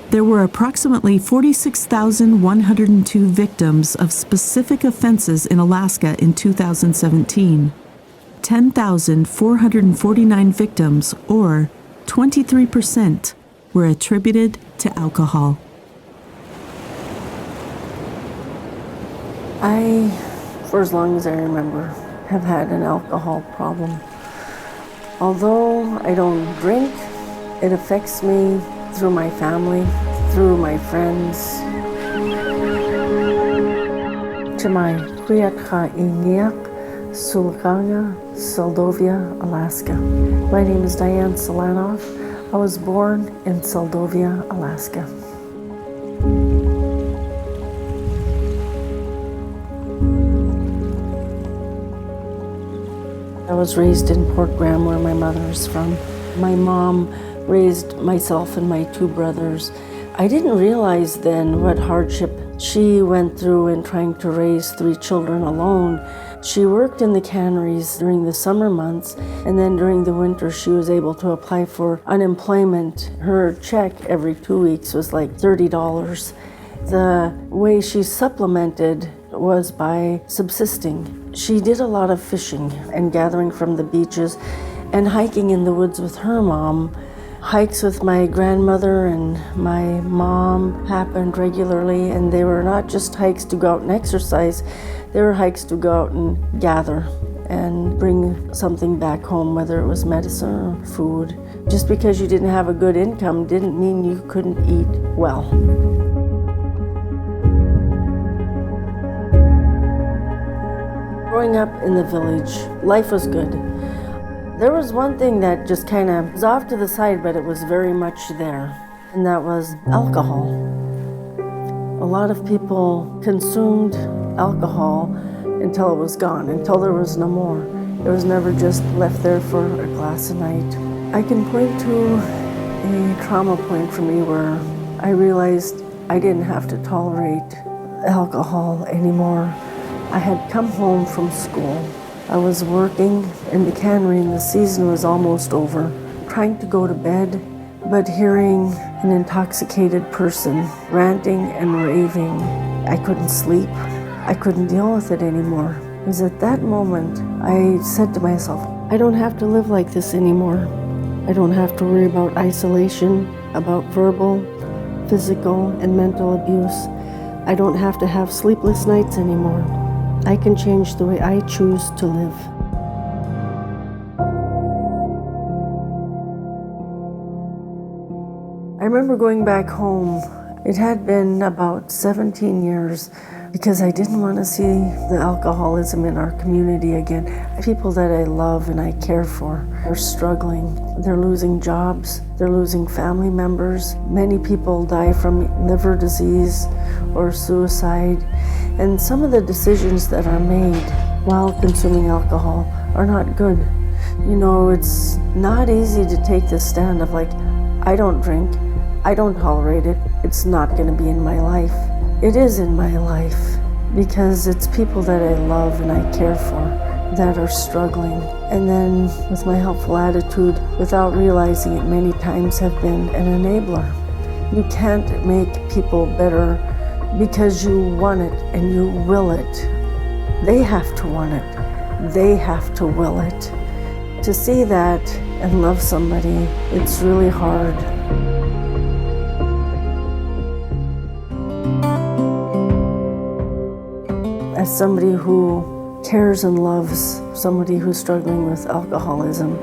There were approximately 46,102 victims of specific offenses in Alaska in 2017. 10,449 victims, or 23%, were attributed to alcohol. I, for as long as I remember, have had an alcohol problem. Although I don't drink, it affects me through my family, through my friends. Chimay, Kuyatcha Ingiak, Sulkanga, Seldovia, Alaska. My name is Diane. I was born in Seldovia, Alaska. I was raised in Port Graham, where my mother is from. My mom raised myself and my two brothers. I didn't realize then what hardship she went through in trying to raise 3 children alone. She worked in the canneries during the summer months, and then during the winter she was able to apply for unemployment. Her check every 2 weeks was like $30. The way she supplemented was by subsisting. She did a lot of fishing and gathering from the beaches and hiking in the woods with her mom. Hikes with my grandmother and my mom happened regularly, and they were not just hikes to go out and exercise, they were hikes to go out and gather and bring something back home, whether it was medicine or food. Just because you didn't have a good income didn't mean you couldn't eat well. Growing up in the village, life was good. There was one thing that just kind of was off to the side, but it was very much there, and that was alcohol. A lot of people consumed alcohol until it was gone, until there was no more. It was never just left there for a glass a night. I can point to a trauma point for me where I realized I didn't have to tolerate alcohol anymore. I had come home from school. I was working in the cannery and the season was almost over, trying to go to bed, but hearing an intoxicated person ranting and raving. I couldn't sleep. I couldn't deal with it anymore. It was at that moment I said to myself, I don't have to live like this anymore. I don't have to worry about isolation, about verbal, physical, and mental abuse. I don't have to have sleepless nights anymore. I can change the way I choose to live. I remember going back home. It had been about 17 years because I didn't want to see the alcoholism in our community again. People that I love and I care for are struggling. They're losing jobs. They're losing family members. Many people die from liver disease or suicide. And some of the decisions that are made while consuming alcohol are not good. You know, it's not easy to take the stand of like, I don't drink, I don't tolerate it, it's not going to be in my life. It is in my life because it's people that I love and I care for that are struggling. And then with my helpful attitude, without realizing it many times, have been an enabler. You can't make people better because you want it and you will it. They have to want it. They have to will it. To see that and love somebody, it's really hard. As somebody who cares and loves somebody who's struggling with alcoholism,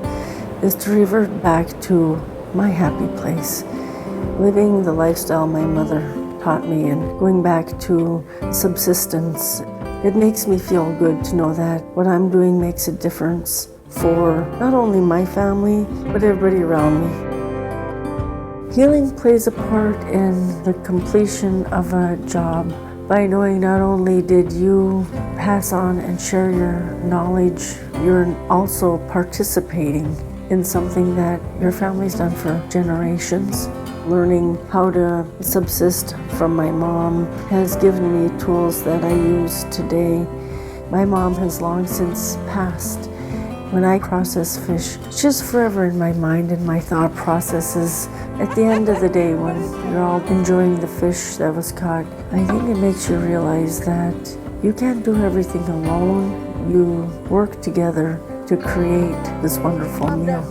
is to revert back to my happy place, living the lifestyle my mother taught me and going back to subsistence. It makes me feel good to know that what I'm doing makes a difference for not only my family, but everybody around me. Healing plays a part in the completion of a job by knowing not only did you pass on and share your knowledge, you're also participating in something that your family's done for generations. Learning how to subsist from my mom has given me tools that I use today. My mom has long since passed, When I process fish, it's just forever in my mind and my thought processes. At the end of the day, when you're all enjoying the fish that was caught, I think it makes you realize that you can't do everything alone. You work together to create this wonderful meal.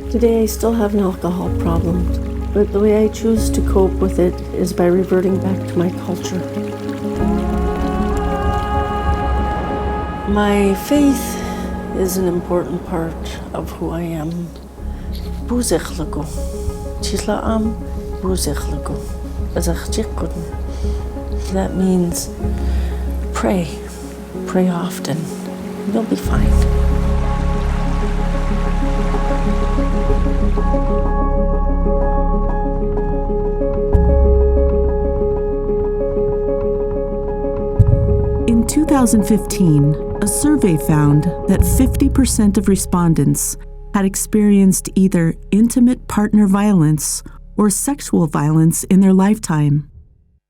Today I still have an alcohol problem, but the way I choose to cope with it is by reverting back to my culture. My faith is an important part of who I am. Buzechlego. Chislaam buzechlego. That means pray. Pray often. You'll be fine. In 2015, a survey found that 50% of respondents had experienced either intimate partner violence or sexual violence in their lifetime,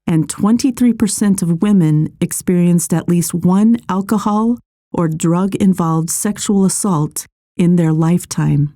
and 23% of women experienced at least one alcohol or drug-involved sexual assault in their lifetime.